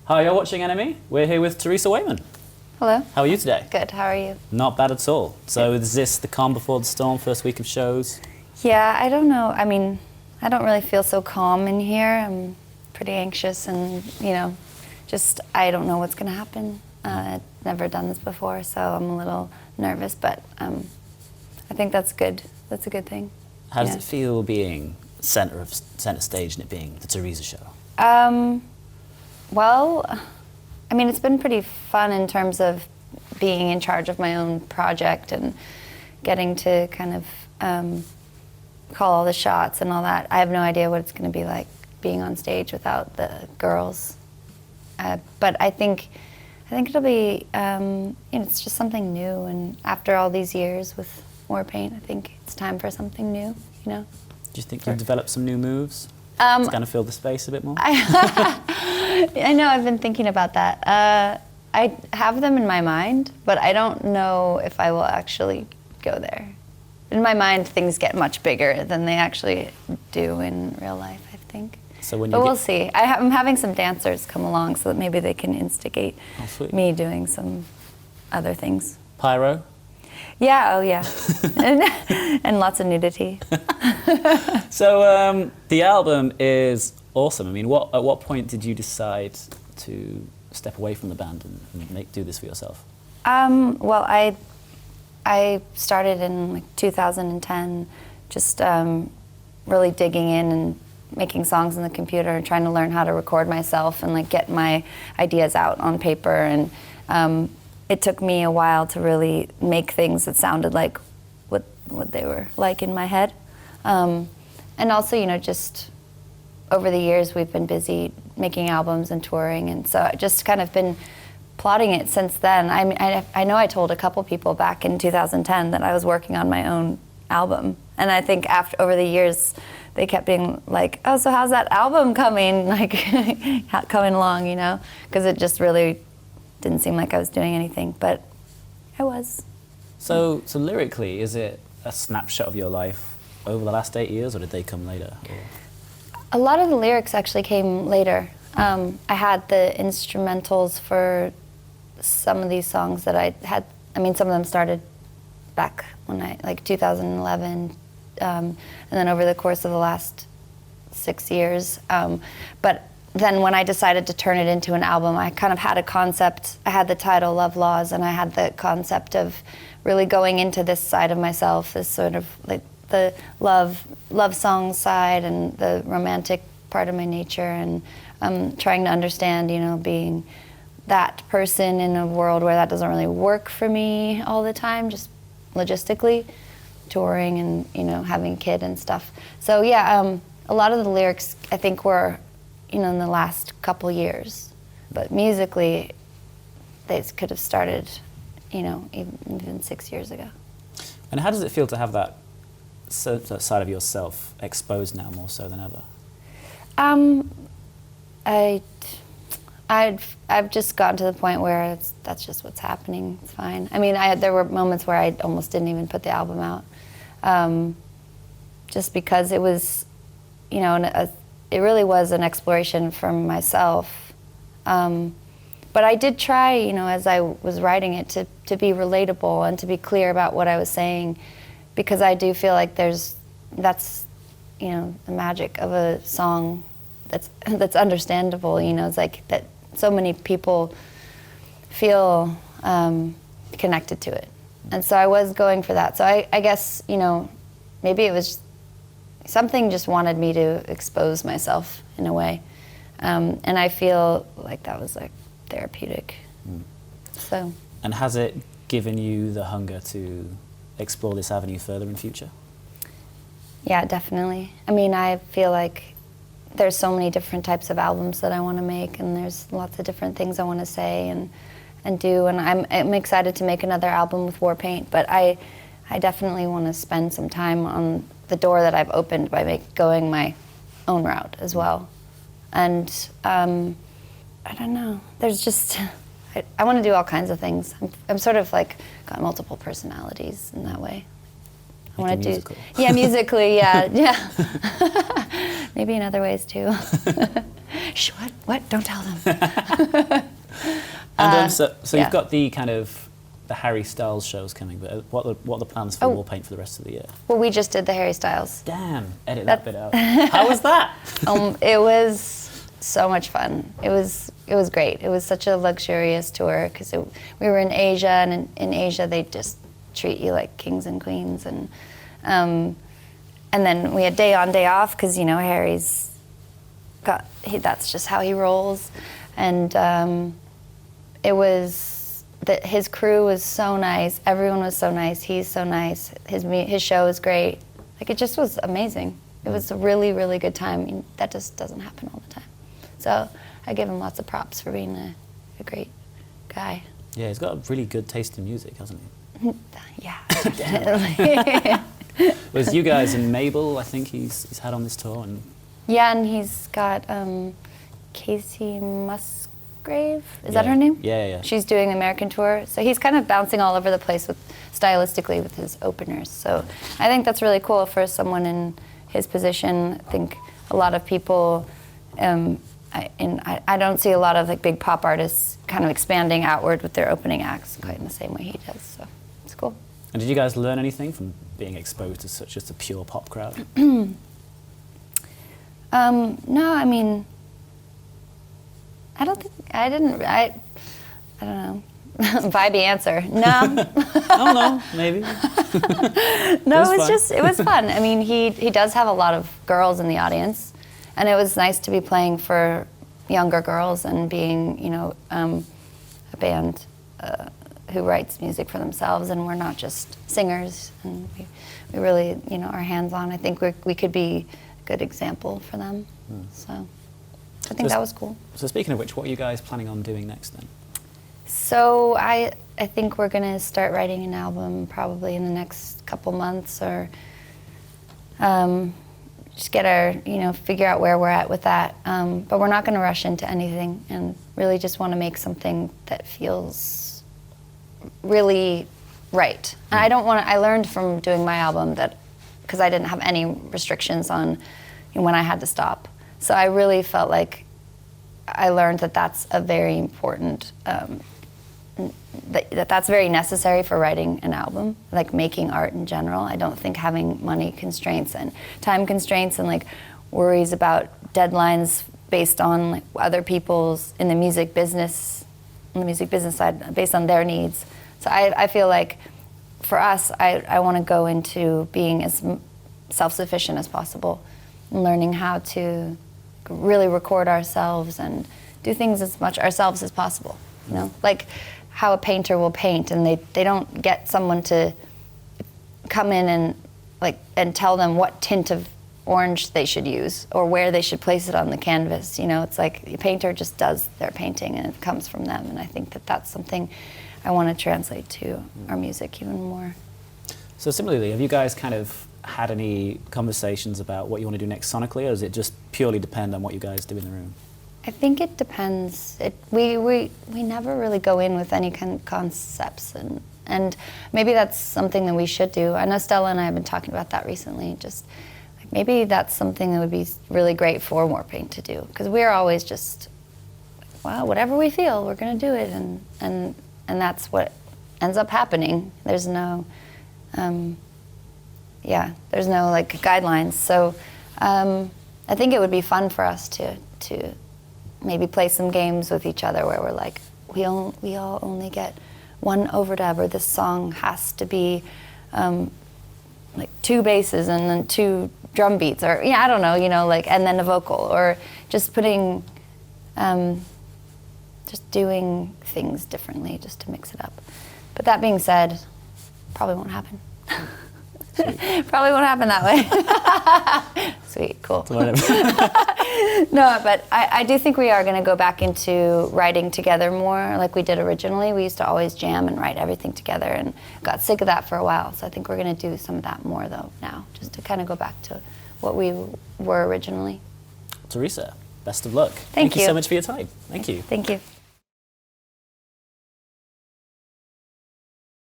Hi, you're watching Enemy. We're here with Theresa Wayman. Hello. How are you today? Good, how are you? Not bad at all. So is this the calm before the storm, first week of shows? Yeah, I don't know. I mean, I don't really feel so calm in here. I'm pretty anxious and, just I don't know what's going to happen. I've never done this before, so I'm a little nervous, but I think that's good. That's a good thing. How does it feel being centre stage and it being the Theresa show? Well, I mean, it's been pretty fun in terms of being in charge of my own project and getting to kind of call all the shots and all that. I have no idea what it's going to be like being on stage without the girls. But I think it'll be, it's just something new. And after all these years with Warpaint, I think it's time for something new, Do you think you've developed some new moves to kind of fill the space a bit more? I know, I've been thinking about that. I have them in my mind, but I don't know if I will actually go there. In my mind, things get much bigger than they actually do in real life, I think. So when but we'll see. I'm having some dancers come along so that maybe they can instigate me doing some other things. Pyro? Yeah, oh yeah. and lots of nudity. So the album is awesome. I mean, at what point did you decide to step away from the band and do this for yourself? Well, I started in like 2010, just really digging in and making songs on the computer and trying to learn how to record myself and like get my ideas out on paper. And it took me a while to really make things that sounded like what they were like in my head. And also, just over the years we've been busy making albums and touring, and so I just kind of been plotting it since then. I know I told a couple people back in 2010 that I was working on my own album, and I think over the years they kept being like, "Oh, so how's that album coming? Like, coming along?" Because it just really didn't seem like I was doing anything, but I was. So lyrically, is it a snapshot of your life over the last 8 years, or did they come later? A lot of the lyrics actually came later. I had the instrumentals for some of these songs that I had. I mean, some of them started back when like 2011, and then over the course of the last 6 years. But then when I decided to turn it into an album, I kind of had a concept. I had the title LoveLaws, and I had the concept of really going into this side of myself, this sort of like the love song side and the romantic part of my nature, and trying to understand, being that person in a world where that doesn't really work for me all the time, just logistically, touring and having a kid and stuff. So yeah, a lot of the lyrics I think were in the last couple years, but musically they could have started even 6 years ago. And how does it feel to have that side of yourself exposed now more so than ever? I've just gotten to the point where that's just what's happening. It's fine. I mean, there were moments where I almost didn't even put the album out, just because it was, it really was an exploration for myself. But I did try, as I was writing it, to be relatable and to be clear about what I was saying, because I do feel like that's the magic of a song that's understandable. It's like that so many people feel connected to it, and so I was going for that. So I guess maybe it was something just wanted me to expose myself in a way, and I feel like that was like therapeutic. So. And has it given you the hunger to explore this avenue further in future? Yeah, definitely. I mean, I feel like there's so many different types of albums that I want to make, and there's lots of different things I want to say and do, and I'm excited to make another album with Warpaint, but I definitely want to spend some time on the door that I've opened by going my own route as well. And I don't know, there's just, I want to do all kinds of things. I'm sort of like got multiple personalities in that way. I want to do, yeah, musically, yeah. Maybe in other ways too. shh, what? Don't tell them. And so yeah. you've got the kind of the Harry Styles shows coming, but what are the plans for Warpaint for the rest of the year? Well, we just did the Harry Styles. Damn, edit that bit out. How was that? It was so much fun. It was great. It was such a luxurious tour because we were in Asia, and in Asia they just treat you like kings and queens, and then we had day on, day off because Harry's that's just how he rolls, and it was that his crew was so nice. Everyone was so nice. He's so nice. His show was great. Like, it just was amazing. It was a really, really good time. I mean, that just doesn't happen all the time. So I give him lots of props for being a great guy. Yeah, he's got a really good taste in music, hasn't he? Yeah, definitely. Was you guys and Mabel, I think he's had on this tour, and yeah, and he's got Casey Musgrave. Is that her name? Yeah. She's doing the American tour, so he's kind of bouncing all over the place stylistically with his openers. So I think that's really cool for someone in his position. I think a lot of people, I don't see a lot of like big pop artists kind of expanding outward with their opening acts quite in the same way he does. So it's cool. And did you guys learn anything from being exposed to such just a pure pop crowd? No, I mean, I don't know. Vibey answer. No. I don't know, maybe. No, it was fun. I mean, he does have a lot of girls in the audience, and it was nice to be playing for younger girls and being, a band who writes music for themselves, and we're not just singers, and we really, are hands-on. I think we could be a good example for them. So I think that was cool. So speaking of which, what are you guys planning on doing next then? So I think we're gonna start writing an album probably in the next couple months, or just get figure out where we're at with that. But we're not gonna rush into anything, and really just want to make something that feels really right. And I learned from doing my album that, because I didn't have any restrictions on when I had to stop. So I really felt like I learned that that's a very important, that's very necessary for writing an album, like making art in general. I don't think having money constraints and time constraints and like worries about deadlines based on like other people's in the music business side, based on their needs. So I feel like for us, I want to go into being as self-sufficient as possible, and learning how to really record ourselves and do things as much ourselves as possible. Like how a painter will paint, and they don't get someone to come in and tell them what tint of orange they should use or where they should place it on the canvas. It's like the painter just does their painting and it comes from them, and I think that that's something I want to translate to our music even more. So similarly, have you guys kind of had any conversations about what you want to do next sonically, or does it just purely depend on what you guys do in the room? I think it depends. We never really go in with any kind of concepts, and maybe that's something that we should do. I know Stella and I have been talking about that recently. Just like maybe that's something that would be really great for Warpaint to do, because we're always just, well, whatever we feel, we're going to do it, and that's what ends up happening. There's no, there's no like guidelines. So I think it would be fun for us to maybe play some games with each other where we're like, we all only get one overdub, or this song has to be like 2 basses and then 2 drum beats, or I don't know, and then a vocal, or just putting, just doing things differently just to mix it up. But that being said, probably won't happen. Probably won't happen that way. Sweet, cool. No, but I do think we are going to go back into writing together more like we did originally. We used to always jam and write everything together, and got sick of that for a while. So I think we're going to do some of that more, though, now, just to kind of go back to what we were originally. Theresa, best of luck. Thank you so much for your time. Thank you. Thank you.